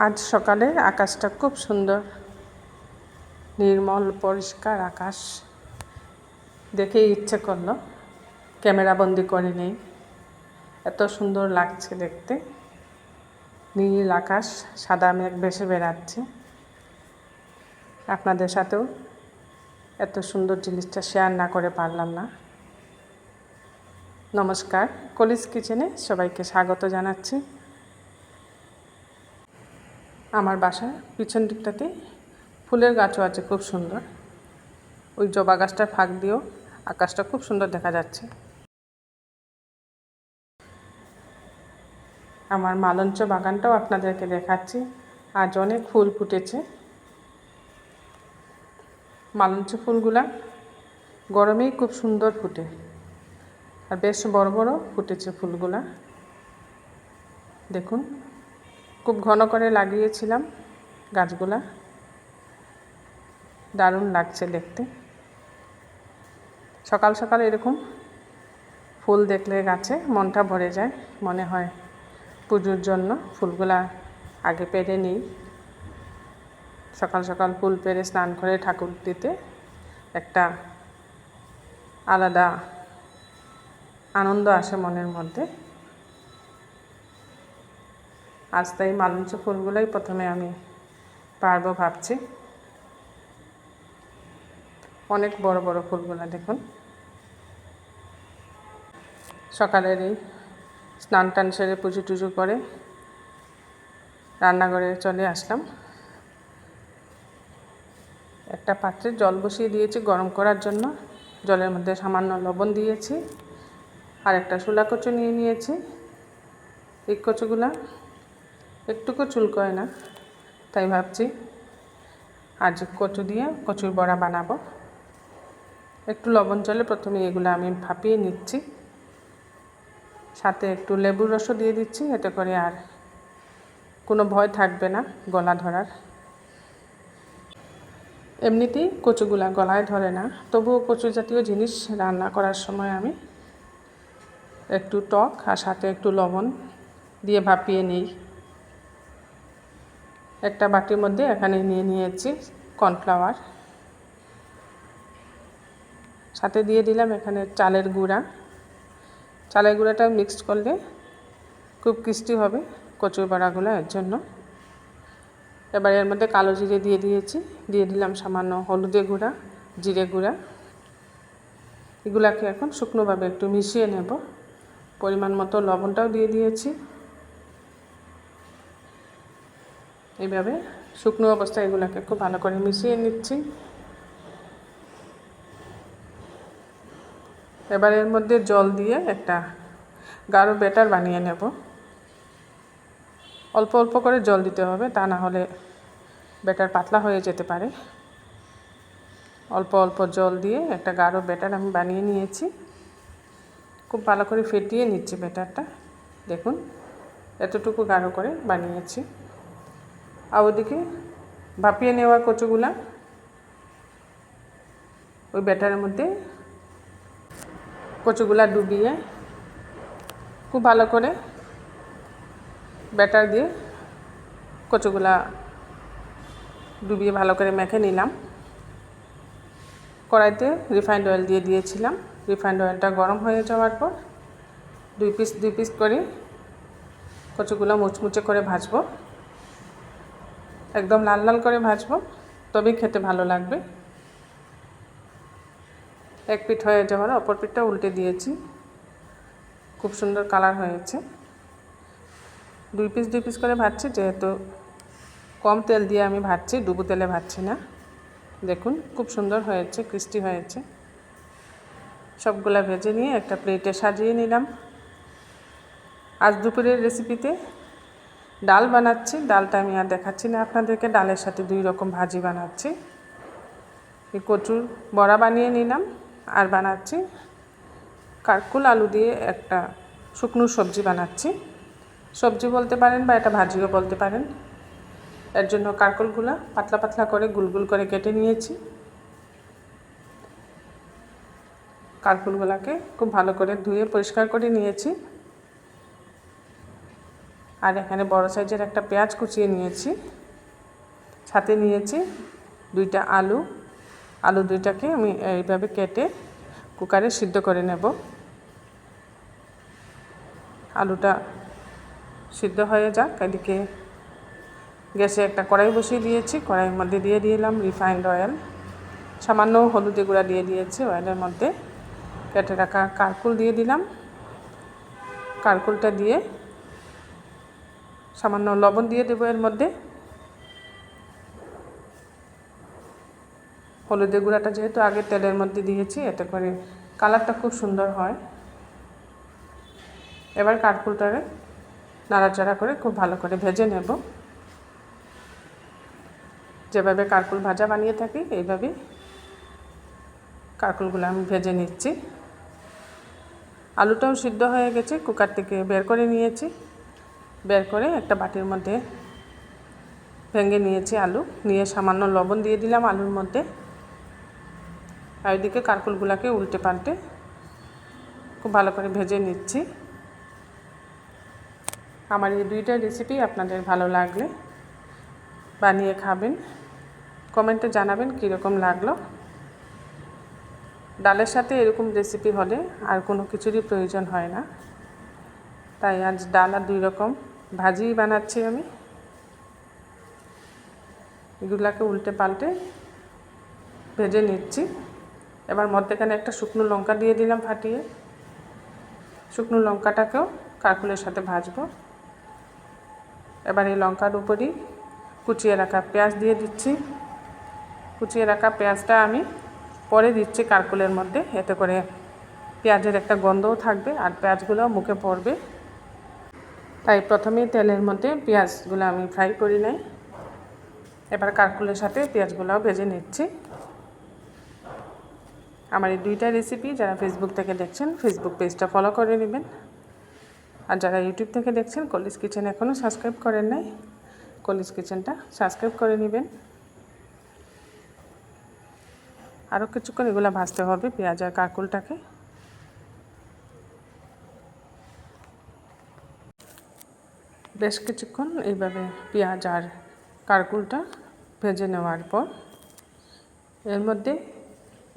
আজ সকালের আকাশটা খুব সুন্দর, নির্মল পরিষ্কার আকাশ। দেখেই ইচ্ছে করলো ক্যামেরা বন্দি করে নেই, এত সুন্দর লাগছে দেখতে। নীল আকাশ, সাদা মেঘ ভেসে বেড়াচ্ছে। আপনাদের সাথেও এত সুন্দর জিনিসটা শেয়ার না করে পারলাম না। নমস্কার, কলিজ কিচেনে সবাইকে স্বাগত জানাচ্ছি। আমার বাসার পিছন দিকটাতে ফুলের গাছও আছে খুব সুন্দর। ওই জবা গাছটার ফাঁক দিয়েও আকাশটা খুব সুন্দর দেখা যাচ্ছে। আমার মালঞ্চ বাগানটাও আপনাদেরকে দেখাচ্ছি। আজ অনেক ফুল ফুটেছে। মালঞ্চ ফুলগুলা গরমেই খুব সুন্দর ফুটে, আর বেশ বড় বড় ফুটেছে ফুলগুলা। দেখুন, খুব ঘন করে লাগিয়েছিলাম গাছগুলা, দারুণ লাগছে দেখতে। সকাল সকাল এরকম ফুল দেখলে গাছে মনটা ভরে যায়, মনে হয় পুজোর জন্য ফুলগুলা আগে পেরে নিই। সকাল সকাল ফুল পেরে স্নান করে ঠাকুর দিতে একটা আলাদা আনন্দ আসে মনের মধ্যে। আজ তাই মালঞ্চ ফুলগুলোই প্রথমে আমি পারবো ভাবছি। অনেক বড় বড় ফুলগুলো দেখুন। সকালের এই স্নান টান সেরে পুজো টুজো করে রান্নাঘরে চলে আসলাম। একটা পাত্রে জল বসিয়ে দিয়েছি গরম করার জন্য। জলের মধ্যে সামান্য লবণ দিয়েছি, আর একটা শোলা কচু নিয়ে নিয়েছি। এই কচুগুলা একটুকু চুলকোয় না, তাই ভাবছি আজ কচু দিয়ে কচুর বড়া বানাবো। একটু লবণ জলে প্রথমে এগুলো আমি ভাপিয়ে নিচ্ছি, সাথে একটু লেবুর রসও দিয়ে দিচ্ছি। এতে করে আর কোনো ভয় থাকবে না গলা ধরার। এমনিতেই কচুগুলা গলায় ধরে না, তবুও কচু জাতীয় জিনিস রান্না করার সময় আমি একটু টক আর সাথে একটু লবণ দিয়ে ভাপিয়ে নিই। একটা বাটির মধ্যে এখানে নিয়ে নিয়েছি কর্নফ্লাওয়ার, সাথে দিয়ে দিলাম এখানে চালের গুঁড়া। চালের গুঁড়াটা মিক্সড করলে খুব ক্রিস্পি হবে কচুর বড়াগুলো, এর জন্য। এবার এর মধ্যে কালো জিরে দিয়ে দিয়েছি, দিয়ে দিলাম সামান্য হলুদের গুঁড়া, জিরে গুঁড়া। এগুলাকে এখন শুকনোভাবে একটু মিশিয়ে নেব। পরিমাণ মতো লবণটাও দিয়ে দিয়েছি। এইভাবে শুকনো অবস্থায় এগুলাকে খুব ভালো করে মিশিয়ে নিচ্ছি। এবার এর মধ্যে জল দিয়ে একটা গাঢ় ব্যাটার বানিয়ে নেব। অল্প অল্প করে জল দিতে হবে, তা না হলে ব্যাটার পাতলা হয়ে যেতে পারে। অল্প অল্প জল দিয়ে একটা গাঢ় ব্যাটার আমি বানিয়ে নিয়েছি। খুব ভালো করে ফেটিয়ে নিচ্ছি ব্যাটারটা। দেখুন, এতটুকু গাঢ় করে বানিয়েছি। আর ওদিকে ভাপিয়ে নেওয়া কচুগুলা ওই ব্যাটারের মধ্যে কচুগুলা ডুবিয়ে খুব ভালো করে ব্যাটার দিয়ে কচুগুলা ডুবিয়ে ভালো করে মেখে নিলাম। কড়াইতে রিফাইন্ড অয়েল দিয়ে দিয়েছিলাম। রিফাইন্ড অয়েলটা গরম হয়ে যাওয়ার পর দুই পিস করে কচুগুলো মুচমুচে করে ভাজবো। একদম লাল লাল করে ভাজবো, তবেই খেতে ভালো লাগবে। এক পিঠ হয়ে যাওয়ার অপর পিঠটা উল্টে দিয়েছি। খুব সুন্দর কালার হয়েছে। দুই পিস করে ভাজছি, যেহেতু কম তেল দিয়ে আমি ভাজছি, ডুবো তেলে ভাজছি না। দেখুন, খুব সুন্দর হয়েছে, ক্রিস্পি হয়েছে। সবগুলা ভেজে নিয়ে একটা প্লেটে সাজিয়ে নিলাম। আজ দুপুরের রেসিপিতে ডাল বানাচ্ছি। ডালটা আমি আর দেখাচ্ছি না আপনাদেরকে। ডালের সাথে দুই রকম ভাজি বানাচ্ছি। এই কচুর বড়া বানিয়ে নিলাম, আর বানাচ্ছি কারকুল আলু দিয়ে একটা শুকনো সবজি বানাচ্ছি। সবজি বলতে পারেন বা এটা ভাজিও বলতে পারেন। এর জন্য কারকুলগুলো পাতলা পাতলা করে গুল করে কেটে নিয়েছি। কারকুলগুলোকে খুব ভালো করে ধুয়ে পরিষ্কার করে নিয়েছি। আর এখানে বড় সাইজের একটা পেঁয়াজ কুচিয়ে নিয়েছি, সাথে নিয়েছি 2টা আলু। আলু 2টাকে আমি এইভাবে কেটে কুকারে সিদ্ধ করে নেব। আলুটা সিদ্ধ হয়ে যাক, এদিকে গ্যাসে একটা কড়াই বসিয়ে দিয়েছি। কড়াইয়ের মধ্যে দিয়ে দিলাম রিফাইন্ড অয়েল, সামান্য হলুদের গুঁড়া দিয়ে দিয়েছি। অয়েলের মধ্যে কেটে রাখা কারকুল দিয়ে দিলাম। কারকুলটা দিয়ে সামান্য লবণ দিয়ে দেবো এর মধ্যে। হলুদের গুঁড়াটা যেহেতু আগে তেলের মধ্যে দিয়েছি, এতে করে কালারটা খুব সুন্দর হয়। এবার কারকুলটারে নাড়াচাড়া করে খুব ভালো করে ভেজে নেব। যেভাবে কারকুল ভাজা বানিয়ে থাকি এইভাবে কারকুলগুলো আমি ভেজে নিচ্ছি। আলুটাও সিদ্ধ হয়ে গেছে, কুকার থেকে বের করে নিয়েছি। বের করে একটা বাটির মধ্যে ভেঙে নিয়েছি আলু, নিয়ে সামান্য লবণ দিয়ে দিলাম আলুর মধ্যে। আর এদিকে কারকুলগুলোকে উল্টে পাল্টে খুব ভালো করে ভেজে নিচ্ছি। আমার এই 2টা রেসিপি আপনাদের ভালো লাগলে বানিয়ে খাবেন, কমেন্টে জানাবেন কীরকম লাগলো। ডালের সাথে এরকম রেসিপি হলে আর কোনো কিছুরই প্রয়োজন হয় না, তাই আজ ডাল আর 2 রকম ভাজি বানাচ্ছি আমি। এগুলাকে উল্টে পাল্টে ভেজে নিচ্ছি। এবার মধ্যেখানে একটা শুকনো লঙ্কা দিয়ে দিলাম ফাটিয়ে। শুকনো লঙ্কাটাকেও কারকুলের সাথে ভাজবো। এবার এই লঙ্কার উপরই কুচিয়ে রাখা পেঁয়াজ দিয়ে দিচ্ছি। কুচিয়ে রাখা পেঁয়াজটা আমি পরে দিচ্ছি কারকুলের মধ্যে, এতে করে পেঁয়াজের একটা গন্ধও থাকবে আর পেঁয়াজগুলো মুখে পড়বে। তাই প্রথমেই তেলের মধ্যে পেঁয়াজগুলো আমি ফ্রাই করি নাই। এবার কারকুলের সাথে পেঁয়াজগুলোও ভেজে নিচ্ছি। আমার এই 2টা রেসিপি যারা ফেসবুক থেকে দেখছেন ফেসবুক পেজটা ফলো করে নেবেন, আর যারা ইউটিউব থেকে দেখছেন কলিজ কিচেন এখনও সাবস্ক্রাইব করেন নাই, কলিজ কিচেনটা সাবস্ক্রাইব করে নেবেন। আরও কিছুক্ষণ এগুলো ভাজতে হবে পেঁয়াজ আর কারকুলটাকে। বেশ কিছুক্ষণ এইভাবে পেঁয়াজ আর কারকুলটা ভেজে নেওয়ার পর এর মধ্যে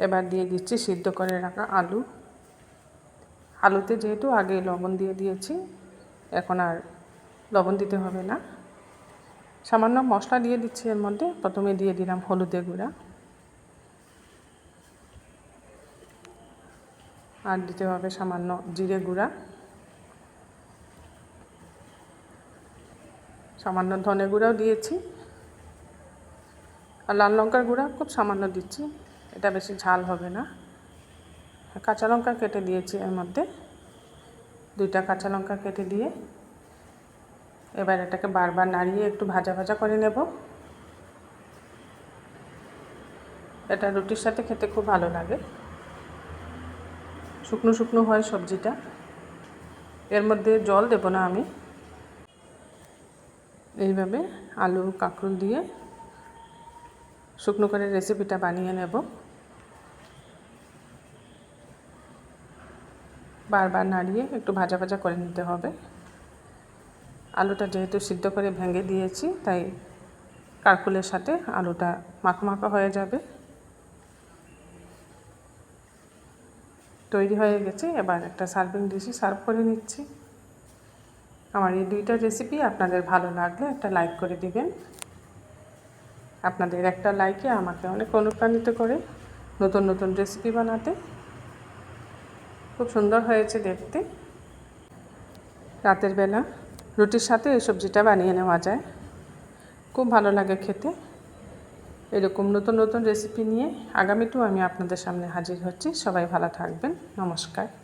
এবার দিয়ে দিচ্ছি সিদ্ধ করে রাখা আলু। আলুতে যেহেতু আগে লবণ দিয়ে দিয়েছি, এখন আর লবণ দিতে হবে না। সামান্য মশলা দিয়ে দিচ্ছি এর মধ্যে। প্রথমে দিয়ে দিলাম হলুদের গুঁড়া, আর দিতে হবে সামান্য জিরে গুঁড়া, সামান্য ধনে গুঁড়াও দিয়েছি, আর লাল লঙ্কার গুঁড়া খুব সামান্য দিচ্ছি, এটা বেশি ঝাল হবে না। কাঁচা লঙ্কা কেটে দিয়েছি এর মধ্যে, 2টা কাঁচা লঙ্কা কেটে দিয়ে এবার এটাকে বারবার নাড়িয়ে একটু ভাজা ভাজা করে নেব। এটা রুটির সাথে খেতে খুব ভালো লাগে, শুকনো শুকনো হয় সবজিটা। এর মধ্যে জল দেব না আমি। এইভাবে আলু কাঁকরোল দিয়ে শুকনো করে রেসিপিটা বানিয়ে নেব। বারবার নাড়িয়ে একটু ভাজা ভাজা করে নিতে হবে। আলুটা যেহেতু সিদ্ধ করে ভেঙে দিয়েছি, তাই কারকুলের সাথে আলুটা মাখা মাখা হয়ে যাবে। তৈরি হয়ে গেছে, এবার একটা সার্ভিং ডিশে সার্ভ করে নিচ্ছি। আমার এই 2টা রেসিপি আপনাদের ভালো লাগলে একটা লাইক করে দিবেন। আপনাদের একটা লাইকে আমাকে অনেক অনুপ্রাণিত করে নতুন নতুন রেসিপি বানাতে। খুব সুন্দর হয়েছে দেখতে। রাতের বেলা রুটির সাথে এই সবজিটা বানিয়ে নেওয়া যায়, খুব ভালো লাগে খেতে। এরকম নতুন নতুন রেসিপি নিয়ে আগামীতেও আমি আপনাদের সামনে হাজির হচ্ছি। সবাই ভালো থাকবেন। নমস্কার।